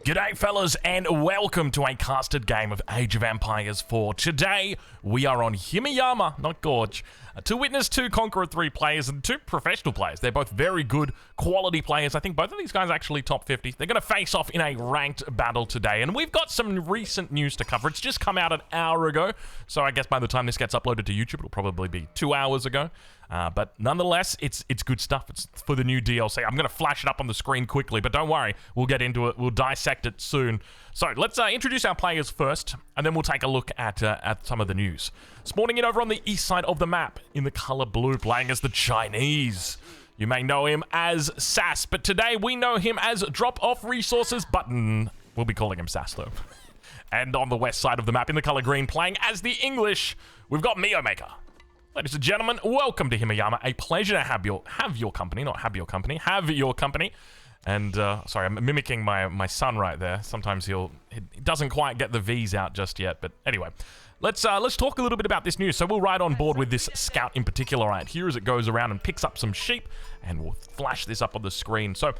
G'day fellas and welcome to a casted game of Age of Empires 4. Today we are on Himeyama, not Gorge, to witness two Conqueror 3 players and two professional players. They're both very good quality players. I think both of these guys are actually top 50. They're going to face off in a ranked battle today, and we've got some recent news to cover. It's just come out an hour ago, so I guess by the time this gets uploaded to YouTube it'll probably be 2 hours ago. But nonetheless, it's good stuff. It's for the new DLC. I'm going to flash it up on the screen quickly, but don't worry, we'll get into it. We'll dissect it soon. So let's introduce our players first, and then we'll take a look at some of the news. Spawning in over on the east side of the map in the color blue, playing as the Chinese. You may know him as Sass, but today we know him as Drop Off Resources Button. We'll be calling him Sass though. And on the west side of the map in the color green, playing as the English, we've got Mio Maker. Ladies and gentlemen, welcome to Himeyama. A pleasure to have your company, not have your company, have your company. And, sorry, I'm mimicking my son right there. Sometimes he doesn't quite get the V's out just yet. But anyway, let's talk a little bit about this news. So we'll ride on board with this scout in particular right here as it goes around and picks up some sheep. And we'll flash this up on the screen. So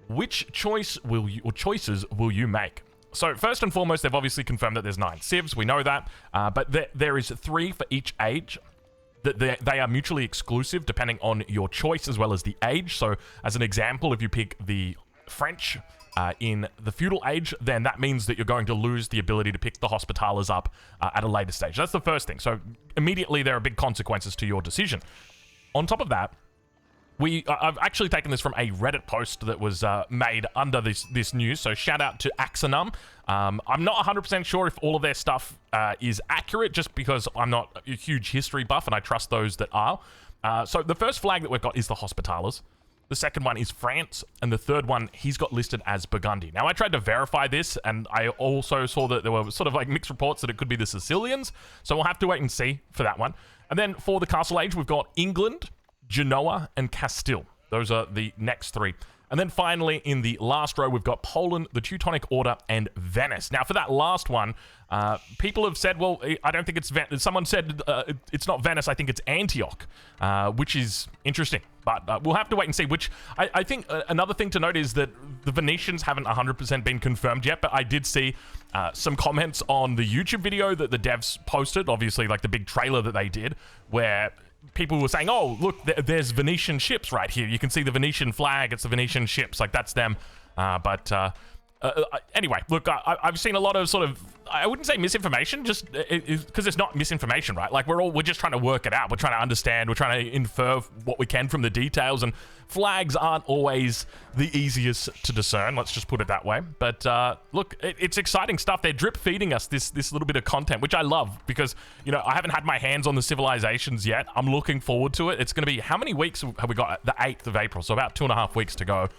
which choices will you make? So first and foremost, they've obviously confirmed that there's 9 civs. We know that. But there is 3 for each age. They are mutually exclusive depending on your choice as well as the age. So as an example, if you pick the French in the feudal age, then that means that you're going to lose the ability to pick the Hospitallers up at a later stage. That's the first thing. So immediately there are big consequences to your decision. On top of that, I've actually taken this from a Reddit post that was made under this news, so shout out to Axanum. I'm not 100% sure if all of their stuff is accurate, just because I'm not a huge history buff and I trust those that are. So the first flag that we've got is the Hospitallers. The second one is France, and the third one he's got listed as Burgundy. Now I tried to verify this, and I also saw that there were sort of like mixed reports that it could be the Sicilians, so we'll have to wait and see for that one. And then for the Castle Age, we've got England, Genoa, and Castile. Those are the next 3. And then finally, in the last row, we've got Poland, the Teutonic Order, and Venice. Now, for that last one, people have said, well, I don't think it's Venice. Someone said it's not Venice, I think it's Antioch, which is interesting. But we'll have to wait and see, which I think another thing to note is that the Venetians haven't 100% been confirmed yet, but I did see some comments on the YouTube video that the devs posted, obviously, like the big trailer that they did, where people were saying, oh, look, there's Venetian ships right here. You can see the Venetian flag. It's the Venetian ships. Like, that's them. Anyway, look, I've seen a lot of sort of, I wouldn't say misinformation, just because it's not misinformation, right? Like, we're just trying to work it out. We're trying to understand. We're trying to infer what we can from the details, and flags aren't always the easiest to discern. Let's just put it that way. But look, it's exciting stuff. They're drip feeding us this little bit of content, which I love, because, you know, I haven't had my hands on the civilizations yet. I'm looking forward to it. It's going to be, how many weeks have we got? The 8th of April, so about 2.5 weeks to go.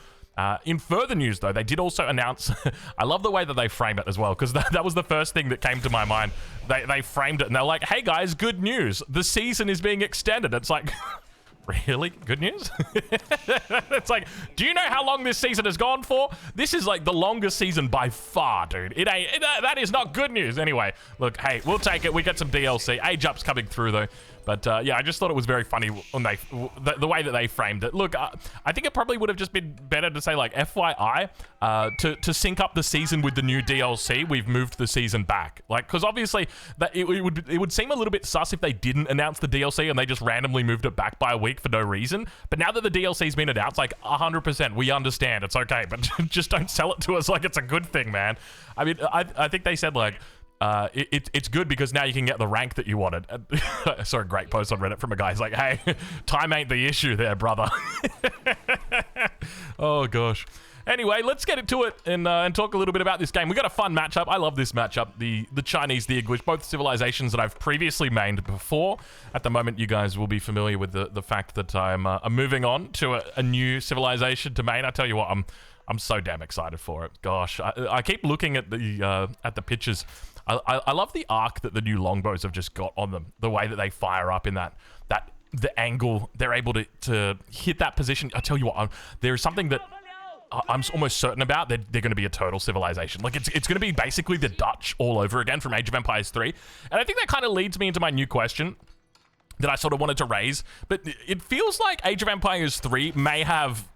In further news, though, they did also announce, I love the way that they frame it as well, because that was the first thing that came to my mind. They framed it, and they're like, hey guys, good news. The season is being extended. It's like, really? Good news? It's like, do you know how long this season has gone for? This is like the longest season by far, dude. That is not good news. Anyway, look, hey, we'll take it. We get some DLC. Age Up's coming through, though. But yeah, I just thought it was very funny when the way that they framed it. Look, I think it probably would have just been better to say, like, FYI, to sync up the season with the new DLC, we've moved the season back. Like, because obviously that it would seem a little bit sus if they didn't announce the DLC and they just randomly moved it back by a week for no reason. But now that the DLC's been announced, like, 100%, we understand. It's okay, but just don't sell it to us like it's a good thing, man. I mean, I think they said, like, it's good because now you can get the rank that you wanted. I saw a great post on Reddit from a guy. He's like, hey, time ain't the issue there, brother. Oh, gosh. Anyway, let's get into it and talk a little bit about this game. We got a fun matchup. I love this matchup. The Chinese, the English, both civilizations that I've previously mained before. At the moment, you guys will be familiar with the fact that I'm moving on to a new civilization to main. I tell you what, I'm so damn excited for it. Gosh, I keep looking at the pictures. I love the arc that the new longbows have just got on them. The way that they fire up in the angle, they're able to hit that position. I tell you what, there's something that I'm almost certain about. They're going to be a total civilization. Like, it's going to be basically the Dutch all over again from Age of Empires 3. And I think that kind of leads me into my new question that I sort of wanted to raise. But it feels like Age of Empires 3 may have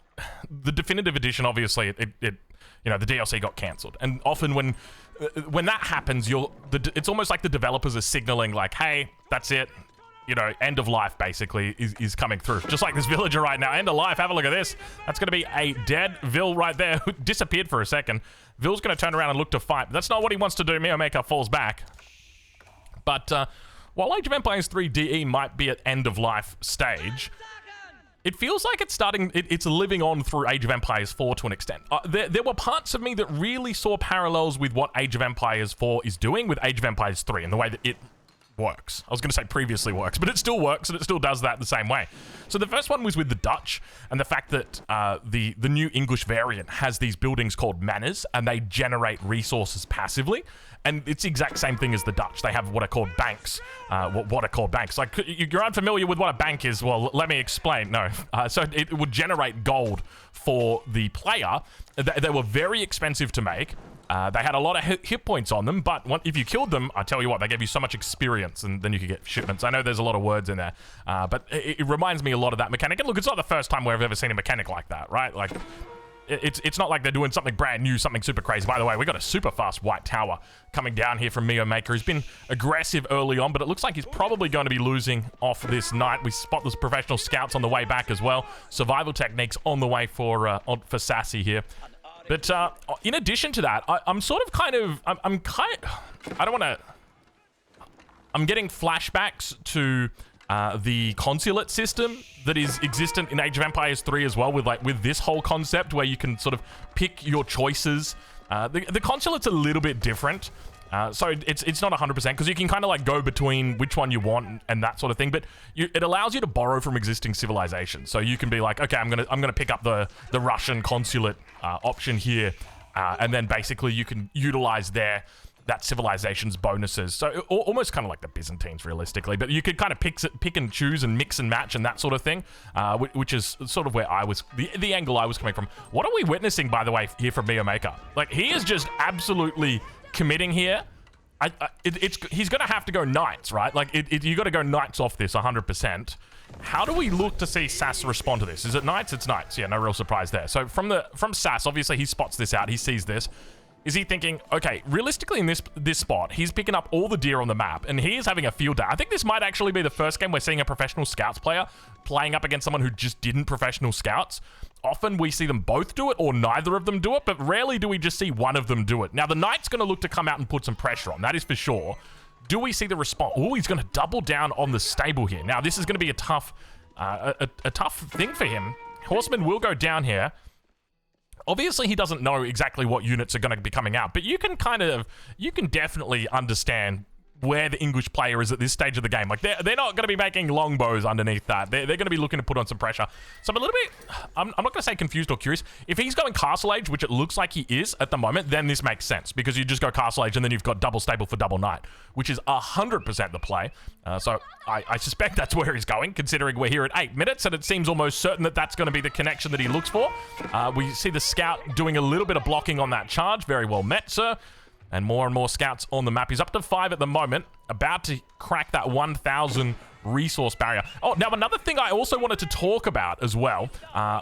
the definitive edition, obviously, it you know, the DLC got cancelled, and often when that happens, it's almost like the developers are signaling like, hey, that's it. You know, end of life basically is coming through. Just like this villager right now, end of life. Have a look at this. That's going to be a dead Vil right there who disappeared for a second. Vil's going to turn around and look to fight. That's not what he wants to do. Miomaker falls back. But while Age of Empires 3 DE might be at end of life stage, it feels like it's starting, it's living on through Age of Empires 4 to an extent. There were parts of me that really saw parallels with what Age of Empires 4 is doing with Age of Empires 3 and the way that it works. I was going to say previously works, but it still works and it still does that the same way. So the first one was with the Dutch and the fact that the new English variant has these buildings called manors and they generate resources passively. And it's the exact same thing as the Dutch. They have what are called banks. What are called banks. Like, you're unfamiliar with what a bank is. Well, let me explain. No. So it would generate gold for the player. They were very expensive to make. They had a lot of hit points on them, but if you killed them, I tell you what, they gave you so much experience, and then you could get shipments. I know there's a lot of words in there, but it reminds me a lot of that mechanic. And look, it's not the first time where I've ever seen a mechanic like that, right? Like, it's not like they're doing something brand new, something super crazy. By the way, we got a super fast white tower coming down here from Miomaker. He's been aggressive early on, but it looks like he's probably going to be losing off this knight. We spot those professional scouts on the way back as well. Survival techniques on the way for Sassy here. But in addition to that, I'm getting flashbacks to the consulate system that is existent in Age of Empires 3 as well, with this whole concept where you can sort of pick your choices. The consulate's a little bit different. So it's not 100% because you can kind of like go between which one you want and that sort of thing, but it allows you to borrow from existing civilizations. So you can be like, okay, I'm gonna pick up the Russian consulate option here, and then basically you can utilize that civilization's bonuses. So almost kind of like the Byzantines, realistically, but you could kind of pick and choose and mix and match and that sort of thing, which is sort of where I was, the angle I was coming from. What are we witnessing, by the way, here from Miomaker? Like, he is just absolutely committing here. He's gonna have to go knights, right? Like, you got to go knights off this 100%. How do we look to see Sass respond to this? Is it knights? It's knights. Yeah, no real surprise there. So from Sass, obviously he spots this out. He sees this. Is he thinking, okay, realistically in this spot, he's picking up all the deer on the map, and he is having a field day. I think this might actually be the first game we're seeing a professional scouts player playing up against someone who just didn't professional scouts. Often we see them both do it, or neither of them do it, but rarely do we just see one of them do it. Now, the knight's going to look to come out and put some pressure on, that is for sure. Do we see the response? Oh, he's going to double down on the stable here. Now, this is going to be a tough thing for him. Horseman will go down here. Obviously, he doesn't know exactly what units are going to be coming out, but you can definitely understand where the English player is at this stage of the game. Like, they're not going to be making longbows underneath that. They're going to be looking to put on some pressure. So I'm a little bit, I'm not going to say confused or curious. If he's going Castle Age, which it looks like he is at the moment, then this makes sense, because you just go Castle Age and then you've got double stable for double knight, which is 100% the play. So I suspect that's where he's going, considering we're here at 8 minutes, and it seems almost certain that that's going to be the connection that he looks for. We see the scout doing a little bit of blocking on that charge. Very well met, sir. And more scouts on the map. He's up to 5 at the moment, about to crack that 1,000 resource barrier. Oh, now another thing I also wanted to talk about as well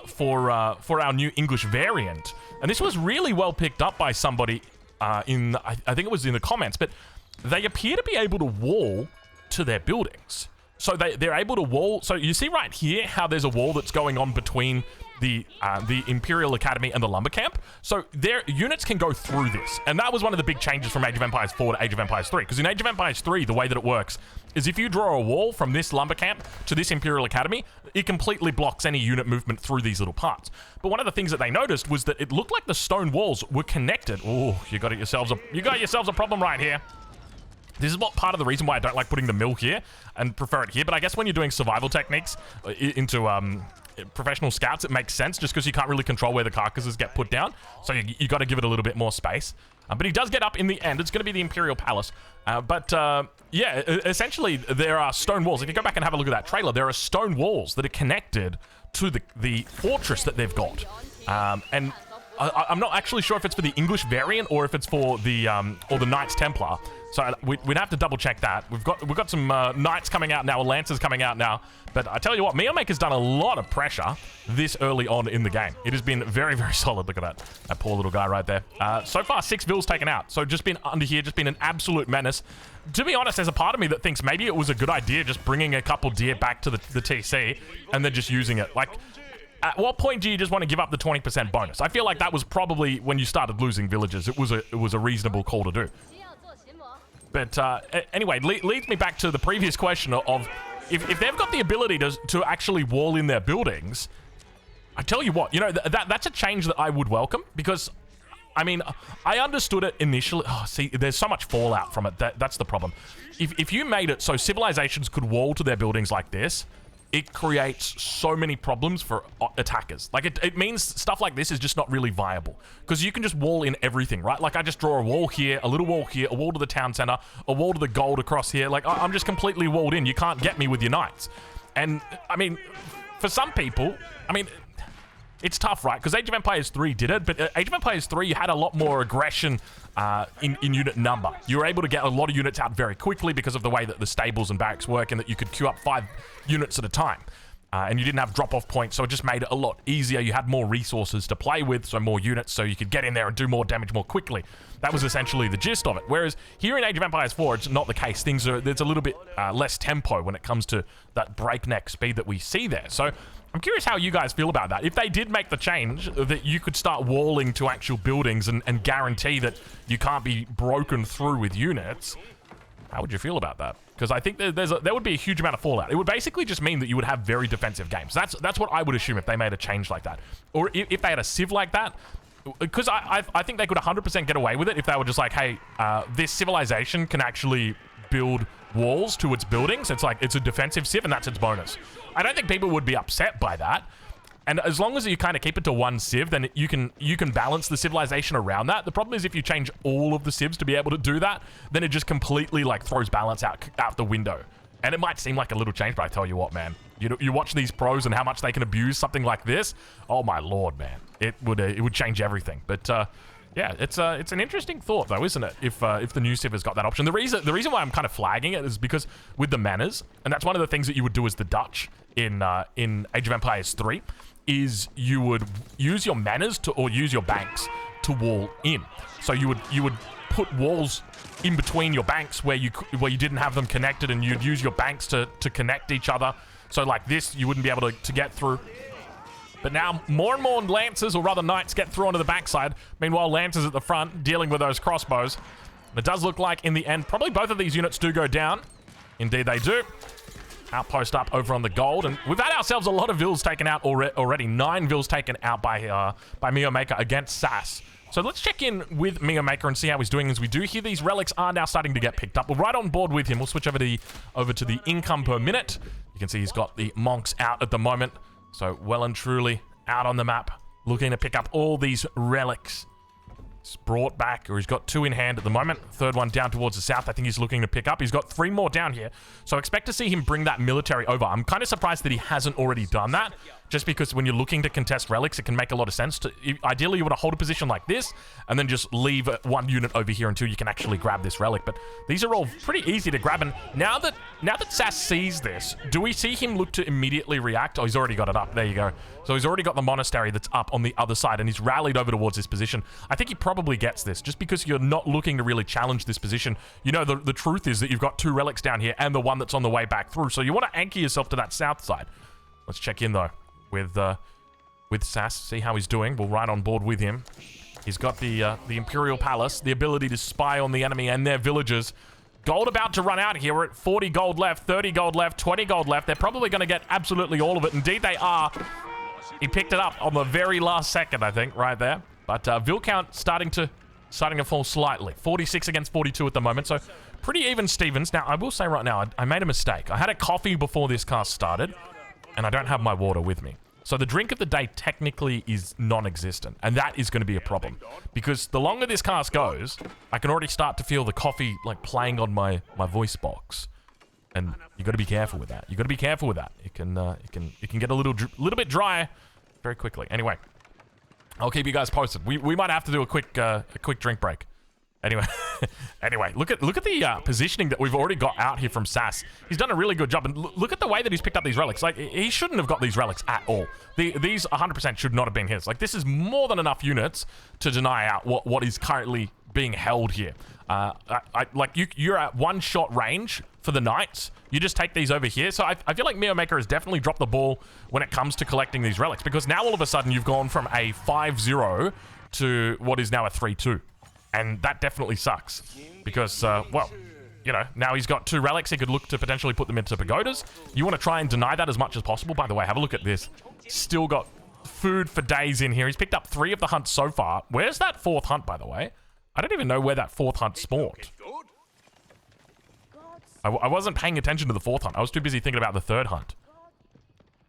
for our new English variant, and this was really well picked up by somebody I think it was in the comments, but they appear to be able to wall to their buildings. So they're able to wall. So you see right here how there's a wall that's going on between the Imperial Academy and the lumber camp. So their units can go through this, and that was one of the big changes from Age of Empires 4 to Age of Empires 3. Because in Age of Empires 3, the way that it works is if you draw a wall from this lumber camp to this Imperial Academy, it completely blocks any unit movement through these little parts. But one of the things that they noticed was that it looked like the stone walls were connected. Oh, you got yourselves a problem right here. This is what part of the reason why I don't like putting the mill here and prefer it here. But I guess when you're doing survival techniques into professional scouts, it makes sense just because you can't really control where the carcasses get put down. So you got to give it a little bit more space. But he does get up in the end. It's going to be the Imperial Palace. Yeah, essentially there are stone walls. If you go back and have a look at that trailer, there are stone walls that are connected to the fortress that they've got. And I'm not actually sure if it's for the English variant or if it's for the Knights Templar. So we'd have to double check that. We've got some Knights coming out now, Lancers coming out now. But I tell you what, Meowmaker's done a lot of pressure this early on in the game. It has been very, very solid. Look at that poor little guy right there. So far, 6 vills taken out. So just been under here, just been an absolute menace. To be honest, there's a part of me that thinks maybe it was a good idea just bringing a couple deer back to the TC and then just using it. Like, at what point do you just want to give up the 20% bonus? I feel like that was probably when you started losing villages. It was a reasonable call to do. But anyway, leads me back to the previous question of if they've got the ability to actually wall in their buildings, I tell you what, you know, that's a change that I would welcome because, I mean, I understood it initially. Oh, see, there's so much fallout from it. That's the problem. If you made it so civilizations could wall to their buildings like this, it creates so many problems for attackers. Like, it means stuff like this is just not really viable. Because you can just wall in everything, right? Like, I just draw a wall here, a little wall here, a wall to the town center, a wall to the gold across here. Like, I'm just completely walled in. You can't get me with your knights. And, I mean, for some people, I mean, it's tough, right? Because Age of Empires 3 did it, but Age of Empires 3, you had a lot more aggression in unit number. You were able to get a lot of units out very quickly because of the way that the stables and barracks work and that you could queue up 5 units at a time. And you didn't have drop-off points, so it just made it a lot easier. You had more resources to play with, so more units, so you could get in there and do more damage more quickly. That was essentially the gist of it. Whereas here in Age of Empires 4, it's not the case. There's a little bit less tempo when it comes to that breakneck speed that we see there. So I'm curious how you guys feel about that. If they did make the change that you could start walling to actual buildings and guarantee that you can't be broken through with units, how would you feel about that? Because I think there would be a huge amount of fallout. It would basically just mean that you would have very defensive games. That's what I would assume if they made a change like that. Or if they had a civ like that. Because I think they could 100% get away with it if they were just like, hey, this civilization can actually build walls to its buildings. It's like, it's a defensive civ and that's its bonus. I don't think people would be upset by that. And as long as you kind of keep it to one civ, then you can balance the civilization around that. The problem is if you change all of the civs to be able to do that, then it just completely like throws balance out the window. And it might seem like a little change, but I tell you what, man, you watch these pros and how much they can abuse something like this. Oh my lord, man, it would change everything. But yeah, it's an interesting thought though, isn't it? If the new civ has got that option, the reason why I'm kind of flagging it is because with the manors, and that's one of the things that you would do as the Dutch in Age of Empires 3. Is you would use your manors or use your banks to wall in. So you would put walls in between your banks where you didn't have them connected, and you'd use your banks to connect each other. So like this, you wouldn't be able to get through. But now more and more lancers, or rather knights, get through onto the backside. Meanwhile, lancers at the front dealing with those crossbows. And it does look like in the end, probably both of these units do go down. Indeed, they do. Outpost up over on the gold, and we've had ourselves a lot of vills taken out already. 9 vills taken out by Meowmaker against Sass. So let's check in with Meowmaker and see how he's doing, as we do hear these relics are now starting to get picked up. We're right on board with him. We'll switch over to the income per minute. You can see he's got the monks out at the moment, so well and truly out on the map, looking to pick up all these relics. It's brought back, or he's got 2 in hand at the moment. Third one down towards the south, I think he's looking to pick up. He's got 3 more down here, so expect to see him bring that military over. I'm kind of surprised that he hasn't already done that, just because when you're looking to contest relics, it can make a lot of sense. Ideally, you want to hold a position like this, and then just leave 1 unit over here until you can actually grab this relic. But these are all pretty easy to grab, and now that Sass sees this, do we see him look to immediately react? Oh, he's already got it up. There you go. So he's already got the monastery that's up on the other side, and he's rallied over towards this position. I think he probably gets this, just because you're not looking to really challenge this position. You know, the truth is that you've got 2 relics down here and the one that's on the way back through, so you want to anchor yourself to that south side. Let's check in, though, with Sass, see how he's doing. We'll ride on board with him. He's got the Imperial Palace, the ability to spy on the enemy and their villagers. Gold about to run out here. We're at 40 gold left, 30 gold left, 20 gold left. They're probably going to get absolutely all of it. Indeed, they are. He picked it up on the very last second, I think, right there. But Vill count starting to fall slightly. 46 against 42 at the moment, so pretty even Stevens. Now, I will say right now, I made a mistake. I had a coffee before this cast started, and I don't have my water with me. So the drink of the day technically is non-existent, and that is going to be a problem. Because the longer this cast goes, I can already start to feel the coffee like playing on my voice box. And you got to be careful with that. You got to be careful with that. It can get a little bit dry very quickly. Anyway, I'll keep you guys posted. We might have to do a quick drink break. Anyway, look at the positioning that we've already got out here from Sass. He's done a really good job, and look at the way that he's picked up these relics. Like, he shouldn't have got these relics at all. These 100% should not have been his. Like, this is more than enough units to deny out what is currently being held here. Like, you're at one-shot range for the knights. You just take these over here. So I feel like Mio Maker has definitely dropped the ball when it comes to collecting these relics, because now all of a sudden you've gone from a 5-0 to what is now a 3-2. And that definitely sucks because, well, you know, now he's got 2 relics. He could look to potentially put them into pagodas. You want to try and deny that as much as possible. By the way, have a look at this. Still got food for days in here. He's picked up 3 of the hunts so far. Where's that 4th hunt, by the way? I don't even know where that 4th hunt spawned. I wasn't paying attention to the 4th hunt. I was too busy thinking about the 3rd hunt.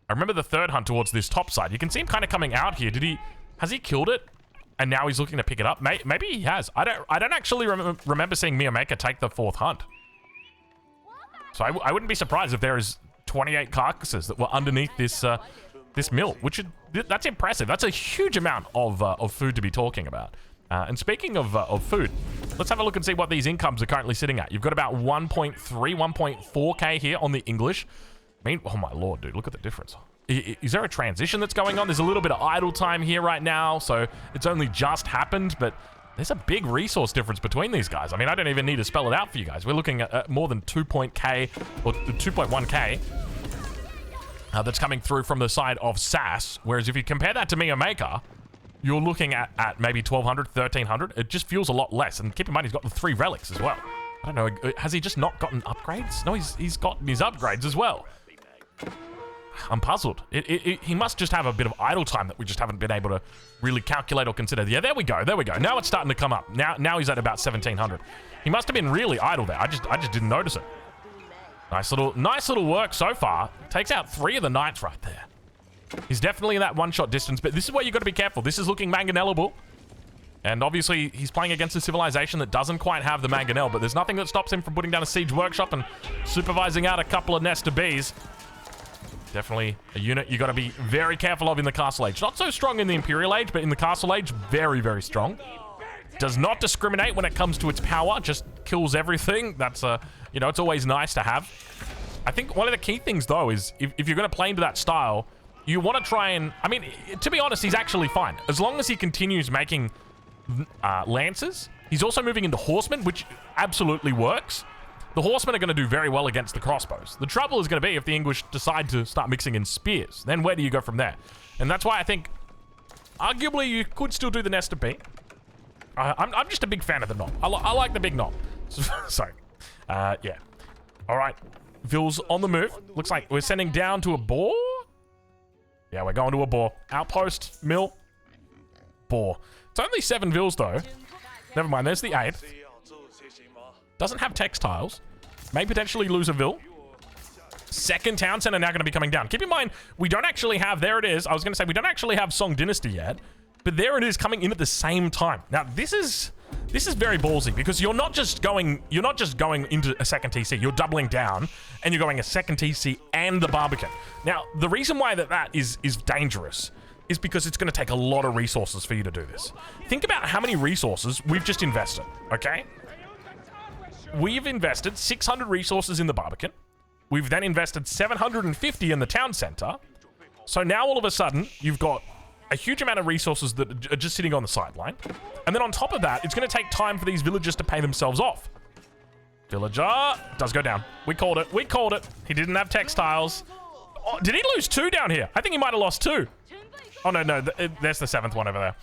I remember the 3rd hunt towards this top side. You can see him kind of coming out here. Has he killed it? And now he's looking to pick it up. Maybe he has. I don't actually remember seeing Mio Maker take the 4th hunt. So I wouldn't be surprised if there is 28 carcasses that were underneath this this mill, that's impressive. That's a huge amount of food to be talking about. And speaking of food, let's have a look and see what these incomes are currently sitting at. You've got about 1.3, 1.4k here on the English. I mean, oh my lord, dude, look at the difference. Is there a transition that's going on? There's a little bit of idle time here right now, so it's only just happened, but there's a big resource difference between these guys. I mean, I don't even need to spell it out for you guys. We're looking at more than 2.k or 2.1k that's coming through from the side of Sass, whereas if you compare that to Mio Maker, you're looking at maybe 1,200, 1,300. It just feels a lot less, and keep in mind he's got the 3 relics as well. I don't know, has he just not gotten upgrades? No, he's gotten his upgrades as well. I'm puzzled. He must just have a bit of idle time that we just haven't been able to really calculate or consider. Yeah, there we go. There we go. Now it's starting to come up. Now he's at about 1,700. He must have been really idle there. I just didn't notice it. Nice little work so far. Takes out 3 of the knights right there. He's definitely in that one-shot distance, but this is where you've got to be careful. This is looking mangonellable. And obviously, he's playing against a civilization that doesn't quite have the mangonel, but there's nothing that stops him from putting down a siege workshop and supervising out a couple of nest of bees. Definitely a unit you got to be very careful of in the Castle Age. Not so strong in the Imperial Age, but in the Castle Age, very, very strong. Does not discriminate when it comes to its power, just kills everything. That's, you know, it's always nice to have. I think one of the key things, though, is if you're going to play into that style, you want to try and... I mean, to be honest, he's actually fine. As long as he continues making lances, he's also moving into horsemen, which absolutely works. The horsemen are going to do very well against the crossbows. The trouble is going to be if the English decide to start mixing in spears. Then where do you go from there? And that's why I think, arguably, you could still do the nest of bee. I'm just a big fan of the knob. I like the big knob. So, yeah. All right. Vils on the move. Looks like we're sending down to a boar. Yeah, we're going to a boar. Outpost, mill, boar. It's only 7 Vils, though. Never mind, there's the 8th. Doesn't have textiles. May potentially lose a Vil. 2nd town center now going to be coming down. Keep in mind, we don't actually have... There it is. I was going to say, we don't actually have Song Dynasty yet. But there it is coming in at the same time. Now, this is very ballsy because you're not just going into a 2nd TC. You're doubling down and you're going a 2nd TC and the Barbican. Now, the reason why that is dangerous is because it's going to take a lot of resources for you to do this. Think about how many resources we've just invested, okay? We've invested 600 resources in the Barbican. We've then invested 750 in the town center. So now all of a sudden, you've got a huge amount of resources that are just sitting on the sideline. And then on top of that, it's going to take time for these villagers to pay themselves off. Villager does go down. We called it. We called it. He didn't have textiles. Oh, did he lose 2 down here? I think he might have lost 2. Oh, no. There's the 7th one over there.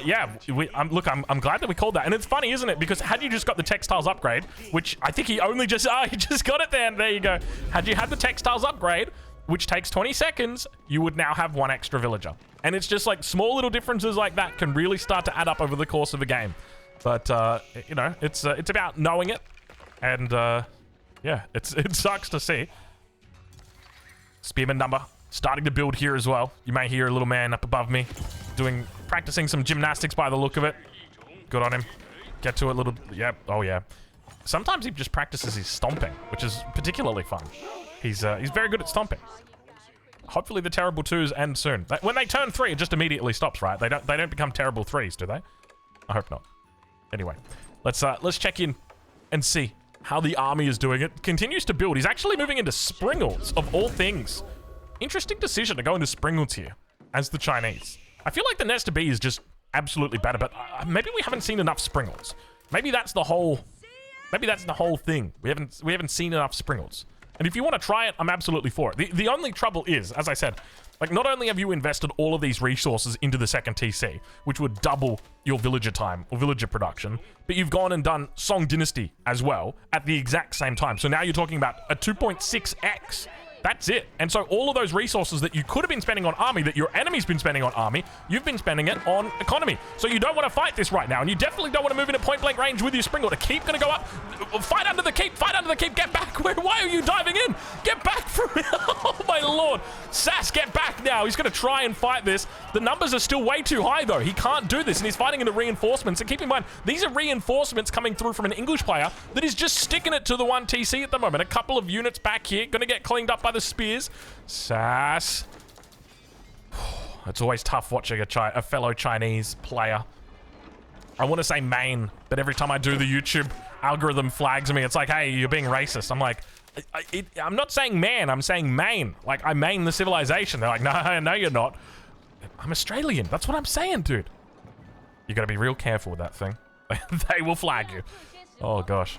Yeah, look, I'm glad that we called that. And it's funny, isn't it? Because had you just got the textiles upgrade, which I think he only just... he just got it then. There you go. Had you had the textiles upgrade, which takes 20 seconds, you would now have 1 extra villager. And it's just like small little differences like that can really start to add up over the course of a game. But, you know, it's about knowing it. And, yeah, it sucks to see. Spearman number starting to build here as well. You may hear a little man up above me practicing some gymnastics by the look of it. Good on him. Get to it, little... Yep. Oh, yeah. Sometimes he just practices his stomping, which is particularly fun. He's very good at stomping. hopefully the terrible 2s end soon. When they turn 3, it just immediately stops, right? They don't become terrible 3s, do they? I hope not. Anyway, let's check in and see how the army is doing. It continues to build. He's actually moving into Springles, of all things. Interesting decision to go into Springles here as the Chinese. I feel like the Nesta B is just absolutely better, but maybe we haven't seen enough Springles. Maybe that's the whole thing. We haven't seen enough Springles. And if you want to try it, I'm absolutely for it. The only trouble is, as I said, like, not only have you invested all of these resources into the second TC, which would double your villager time or villager production, but you've gone and done Song Dynasty as well at the exact same time. So now you're talking about a 2.6x. That's it. And so all of those resources that you could have been spending on army, that your enemy's been spending on army, you've been spending it on economy. So you don't want to fight this right now, and you definitely don't want to move into point blank range with your Springle. The keep going to go up. Fight under the keep. Fight under the keep. Get back. Why are you diving in? Get back from it. Oh my lord. Sass, get back now. He's going to try and fight this. The numbers are still way too high though. He can't do this, and he's fighting into reinforcements. And keep in mind, these are reinforcements coming through from an English player that is just sticking it to the 1 TC at the moment. A couple of units back here. Going to get cleaned up by the spears. Sass. It's always tough watching a fellow Chinese player. I want to say main, but every time I do, the YouTube algorithm flags me. It's like, hey, you're being racist. I'm like, I'm not saying man, I'm saying main. Like, I main the civilization. They're like, no, you're not. I'm Australian. That's what I'm saying, dude. You got to be real careful with that thing. They will flag you. Oh, gosh.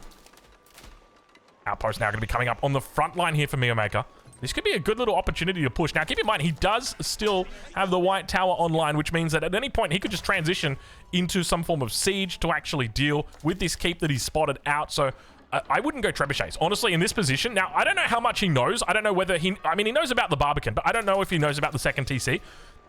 Outpost now going to be coming up on the front line here for Miomaker. This could be a good little opportunity to push. Now, keep in mind, he does still have the White Tower online, which means that at any point, he could just transition into some form of siege to actually deal with this keep that he's spotted out. So, I wouldn't go trebuchets, honestly, in this position. Now, I don't know how much he knows. I don't know whether he... I mean, he knows about the Barbican, but I don't know if he knows about the second TC.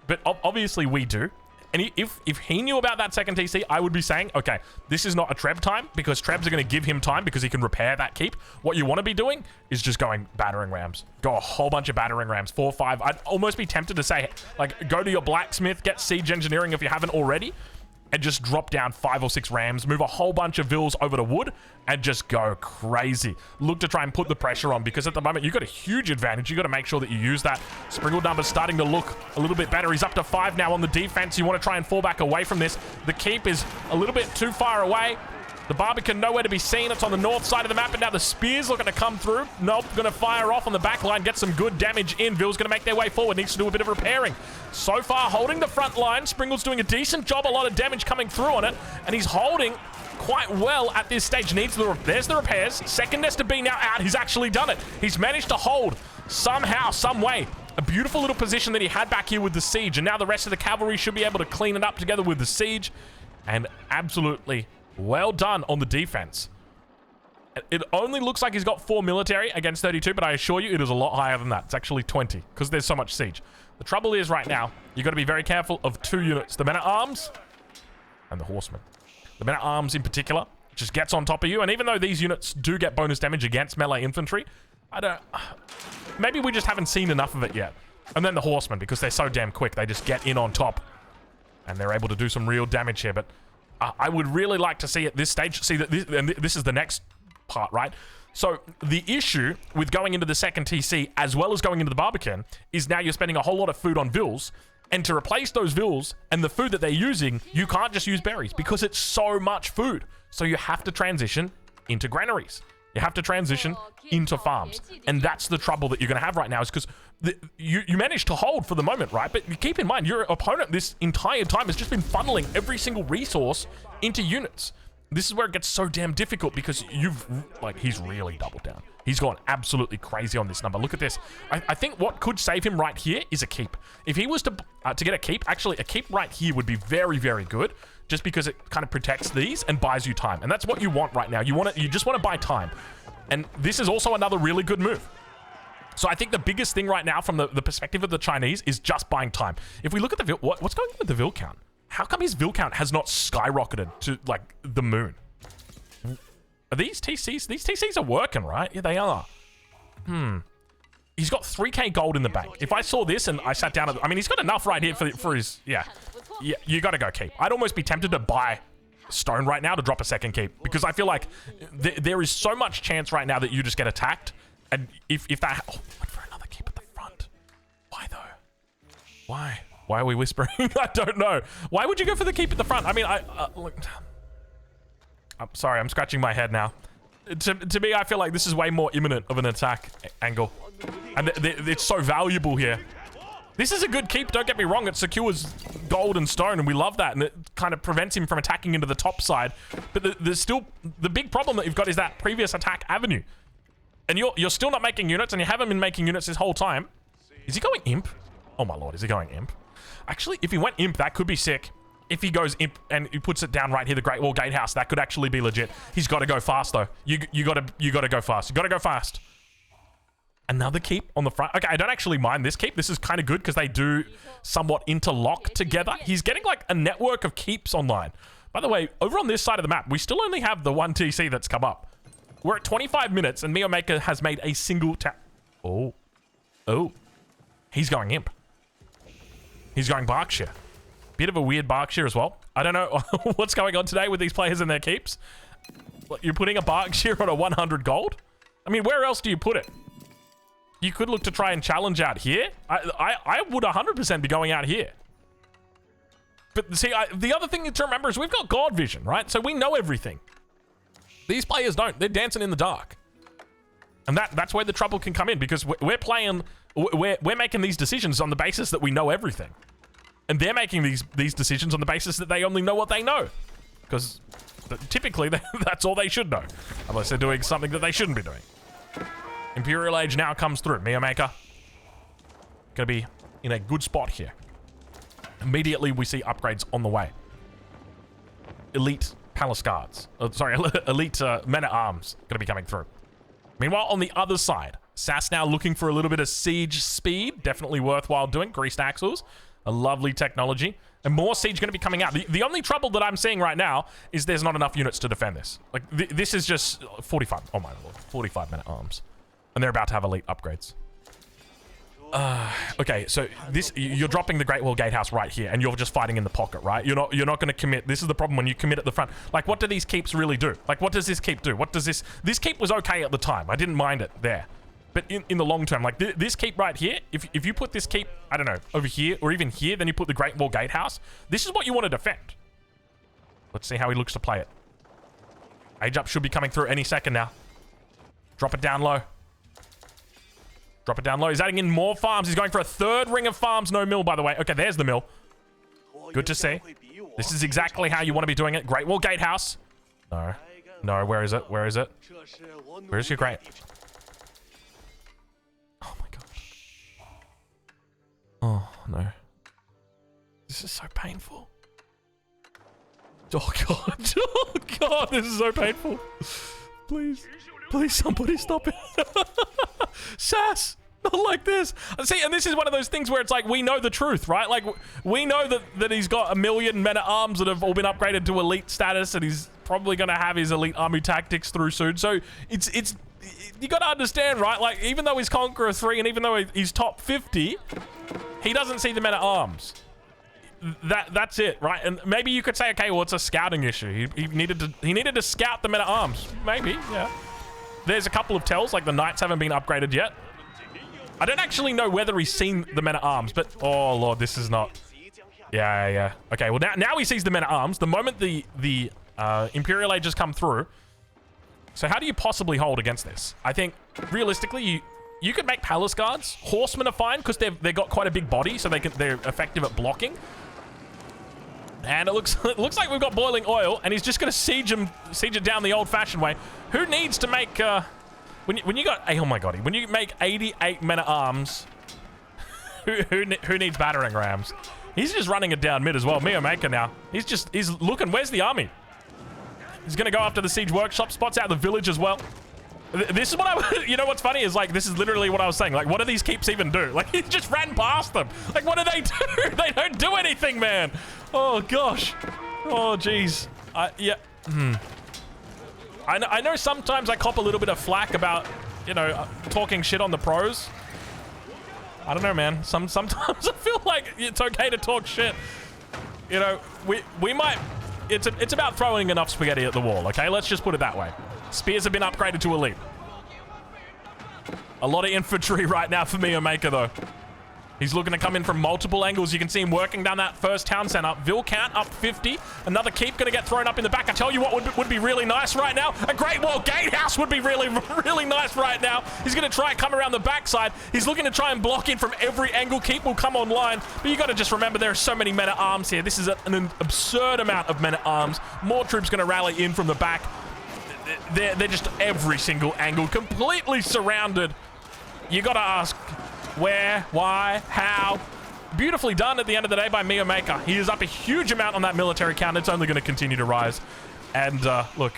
But obviously, we do. And if he knew about that second TC, I would be saying, okay, this is not a Treb time, because Trebs are going to give him time because he can repair that keep. What you want to be doing is just going battering rams. Go a whole bunch of battering rams, 4 or 5. I'd almost be tempted to say, like, go to your blacksmith, get siege engineering if you haven't already, and just drop down 5 or 6 rams, move a whole bunch of vills over to wood, and just go crazy. Look to try and put the pressure on, because at the moment, you've got a huge advantage. You've got to make sure that you use that. Springle number's starting to look a little bit better. He's up to 5 now on the defense. You want to try and fall back away from this. The keep is a little bit too far away. The Barbican nowhere to be seen. It's on the north side of the map, and now the spear's looking to come through. Nope, going to fire off on the back line, get some good damage in. Vill's going to make their way forward, needs to do a bit of repairing. So far, holding the front line. Springle's doing a decent job, a lot of damage coming through on it, and he's holding quite well at this stage. There's the repairs. Second Nesta B now out. He's actually done it. He's managed to hold somehow, some way. A beautiful little position that he had back here with the siege, and now the rest of the cavalry should be able to clean it up together with the siege, and absolutely well done on the defense. It only looks like he's got 4 military against 32, but I assure you it is a lot higher than that. It's actually 20, because there's so much siege. The trouble is right now, you've got to be very careful of 2 units. The men-at-arms and the horsemen. The men-at-arms in particular just gets on top of you, and even though these units do get bonus damage against melee infantry, maybe we just haven't seen enough of it yet. And then the horsemen, because they're so damn quick, they just get in on top, and they're able to do some real damage here, but I would really like to see at this stage, see that this is the next part, right? So the issue with going into the second TC as well as going into the Barbican is now you're spending a whole lot of food on vills, and to replace those vills and the food that they're using, you can't just use berries because it's so much food. So you have to transition into granaries. You have to transition into farms. And that's the trouble that you're going to have right now, is because you managed to hold for the moment, right? But keep in mind, your opponent this entire time has just been funneling every single resource into units. This is where it gets so damn difficult, because he's really doubled down. He's gone absolutely crazy on this number. Look at this. I think what could save him right here is a keep. If he was to get a keep, actually a keep right here would be very, very good, just because it kind of protects these and buys you time. And that's what you want right now. You just want to buy time. And this is also another really good move. So I think the biggest thing right now from the perspective of the Chinese is just buying time. If we look at the Vil, what's going on with the Vil count? How come his Vil count has not skyrocketed to, like, the moon? Are these TCs? These TCs are working, right? Yeah, they are. He's got 3k gold in the bank. If I saw this and I sat down I mean, he's got enough right here for his... Yeah, you gotta go keep. I'd almost be tempted to buy stone right now to drop a second keep, because I feel like there is so much chance right now that you just get attacked. And if that... Oh, went for another keep at the front. Why Why though? Why? Why are we whispering? I don't know. Why would you go for the keep at the front? I mean, look. I'm sorry, I'm scratching my head now. To me, I feel like this is way more imminent of an attack angle. And it's so valuable here. This is a good keep, don't get me wrong. It secures gold and stone, and we love that. And it kind of prevents him from attacking into the top side. But there's still... The big problem that you've got is that previous attack avenue. And you're still not making units, and you haven't been making units this whole time. Is he going imp? Oh my lord, is he going imp? Actually, if he went imp, that could be sick. If he goes imp and he puts it down right here, the Great Wall Gatehouse, that could actually be legit. He's got to go fast, though. You gotta go fast. You gotta go fast. Another keep on the front. Okay, I don't actually mind this keep. This is kind of good because they do somewhat interlock together. He's getting like a network of keeps online. By the way, over on this side of the map, we still only have the one TC that's come up. We're at 25 minutes and Maker has made a single tap. Oh. Oh. He's going imp. He's going Berkshire. Bit of a weird Berkshire as well. I don't know what's going on today with these players and their keeps. You're putting a Berkshire on a 100 gold? I mean, where else do you put it? You could look to try and challenge out here. I would 100% be going out here. But see, the other thing to remember is we've got God vision, right? So we know everything. These players don't. They're dancing in the dark. And that's where the trouble can come in, because we're making these decisions on the basis that we know everything. And they're making these decisions on the basis that they only know what they know. Because typically that's all they should know. Unless they're doing something that they shouldn't be doing. Imperial Age now comes through. Maker gonna be in a good spot here. Immediately we see upgrades on the way. Elite Palace Guards. Elite Men-at-Arms gonna be coming through. Meanwhile, on the other side, SAS now looking for a little bit of siege speed. Definitely worthwhile doing. Greased axles. A lovely technology. And more siege going to be coming out. The only trouble that I'm seeing right now is there's not enough units to defend this. Like, this is just 45. Oh my lord. 45 Men-at-Arms. And they're about to have elite upgrades. Okay, so you're dropping the Great Wall Gatehouse right here, and you're just fighting in the pocket, right? You're not going to commit. This is the problem when you commit at the front. Like, what do these keeps really do? Like, what does this keep do? What does this keep was okay at the time. I didn't mind it there. But in the long term, like this keep right here, if you put this keep, I don't know, over here or even here, then you put the Great Wall Gatehouse, this is what you want to defend. Let's see how he looks to play it. Age up should be coming through any second now. Drop it down low. Drop it down low. He's adding in more farms. He's going for a third ring of farms. No mill, by the way. Okay, there's the mill. Good to see. This is exactly how you want to be doing it. Great Wall Gatehouse. No. No, where is it? Where is it? Where's your great... Oh my god. Oh no. This is so painful. Oh god. Oh god, this is so painful. Please. Please somebody stop it. SAS! Not like this. See, and this is one of those things where it's like, we know the truth, right? Like, we know that he's got 1 million Men-at-Arms that have all been upgraded to elite status, and he's probably going to have his elite army tactics through soon. So, it's you got to understand, right? Like, even though he's Conqueror 3, and even though he's top 50, he doesn't see the Men-at-Arms. That's it, right? And maybe you could say, okay, well, it's a scouting issue. He needed to scout the Men-at-Arms. Maybe, yeah. There's a couple of tells, like the Knights haven't been upgraded yet. I don't actually know whether he's seen the Men-at-Arms, but... Oh, Lord, this is not... Yeah. Okay, well, now he sees the Men-at-Arms. The moment the Imperial Age has come through... So how do you possibly hold against this? I think, realistically, you could make Palace Guards. Horsemen are fine, because they've got quite a big body, so they're effective at blocking. And it looks like we've got boiling oil, and he's just going to siege it down the old-fashioned way. Who needs to make when you got oh my god, when you make 88 Men-at-Arms, who needs battering rams? He's just running it down mid as well. Maker now. He's looking. Where's the army? He's going to go after the siege workshop. Spots out the village as well. This is what you know what's funny is, like, this is literally what I was saying. Like, what do these keeps even do? Like, he just ran past them. Like, what do they do? They don't do anything, man. Oh, gosh. Oh, jeez. Yeah. I know sometimes I cop a little bit of flack about, you know, talking shit on the pros. I don't know, man. Sometimes I feel like it's okay to talk shit. You know, we might... It's about throwing enough spaghetti at the wall, okay? Let's just put it that way. Spears have been upgraded to elite. A lot of infantry right now for Maker, though. He's looking to come in from multiple angles. You can see him working down that first town center. Vilcount up 50. Another keep going to get thrown up in the back. I tell you what would be really nice right now. A Great Wall Gatehouse would be really, really nice right now. He's going to try and come around the backside. He's looking to try and block in from every angle. Keep will come online. But you got to just remember there are so many men-at-arms here. This is an absurd amount of men-at-arms. More troops going to rally in from the back. They're just every single angle. Completely surrounded. You got to ask... where, why, how. Beautifully done at the end of the day by Mio Maker. He is up a huge amount on that military count. It's only going to continue to rise. And look,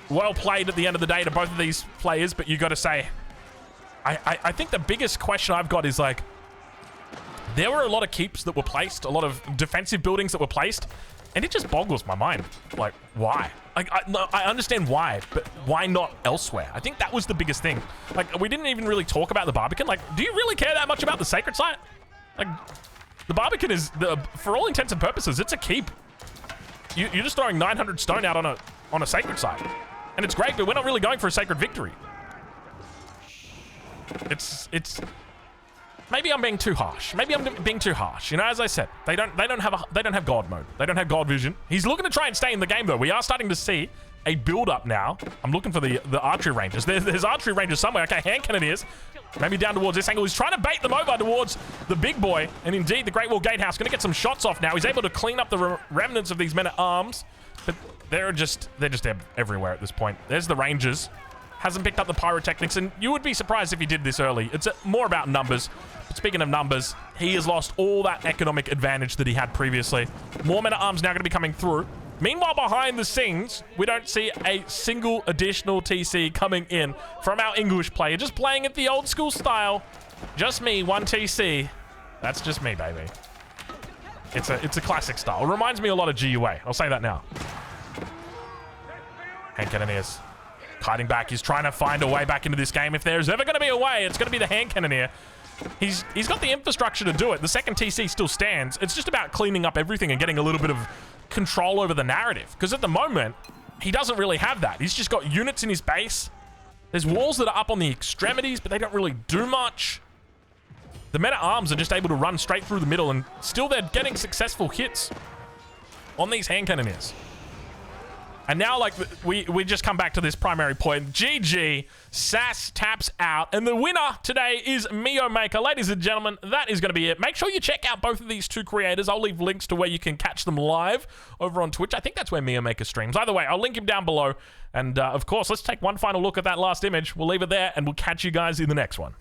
well played at the end of the day to both of these players, but you got to say, I think the biggest question I've got is like, there were a lot of keeps that were placed, a lot of defensive buildings that were placed, and it just boggles my mind. Like, why? Like, I understand why, but why not elsewhere? I think that was the biggest thing. Like, we didn't even really talk about the Barbican. Like, do you really care that much about the Sacred Site? Like, the Barbican is, for all intents and purposes, it's a keep. You're just throwing 900 stone out on a Sacred Site. And it's great, but we're not really going for a Sacred Victory. It's... Maybe I'm being too harsh. Maybe I'm being too harsh. You know, as I said, they don't have God mode. They don't have God vision. He's looking to try and stay in the game though. We are starting to see a build up now. I'm looking for the archery ranges. There's archery ranges somewhere. Okay, hand cannoneers. Maybe down towards this angle. He's trying to bait them over towards the big boy. And indeed, the Great Wall Gatehouse going to get some shots off now. He's able to clean up the remnants of these men at arms. But they're just everywhere at this point. There's the rangers. Hasn't picked up the pyrotechnics, and you would be surprised if he did this early. It's more about numbers. But speaking of numbers, he has lost all that economic advantage that he had previously. More men-at-arms now going to be coming through. Meanwhile, behind the scenes, we don't see a single additional TC coming in from our English player. Just playing it the old school style. Just me, one TC. That's just me, baby. It's a classic style. It reminds me a lot of GUA. I'll say that now. Hand cannoneers. Kiting back, he's trying to find a way back into this game. If there's ever going to be a way, it's going to be the hand cannoneer. He's got the infrastructure to do it. The second TC still stands. It's just about cleaning up everything and getting a little bit of control over the narrative. Because at the moment, he doesn't really have that. He's just got units in his base. There's walls that are up on the extremities, but they don't really do much. The men-at-arms are just able to run straight through the middle, and still they're getting successful hits on these hand cannoneers. And now, like, we just come back to this primary point. GG, SAS taps out. And the winner today is Mio Maker. Ladies and gentlemen, that is going to be it. Make sure you check out both of these two creators. I'll leave links to where you can catch them live over on Twitch. I think that's where Mio Maker streams. Either way, I'll link him down below. And, of course, let's take one final look at that last image. We'll leave it there, and we'll catch you guys in the next one.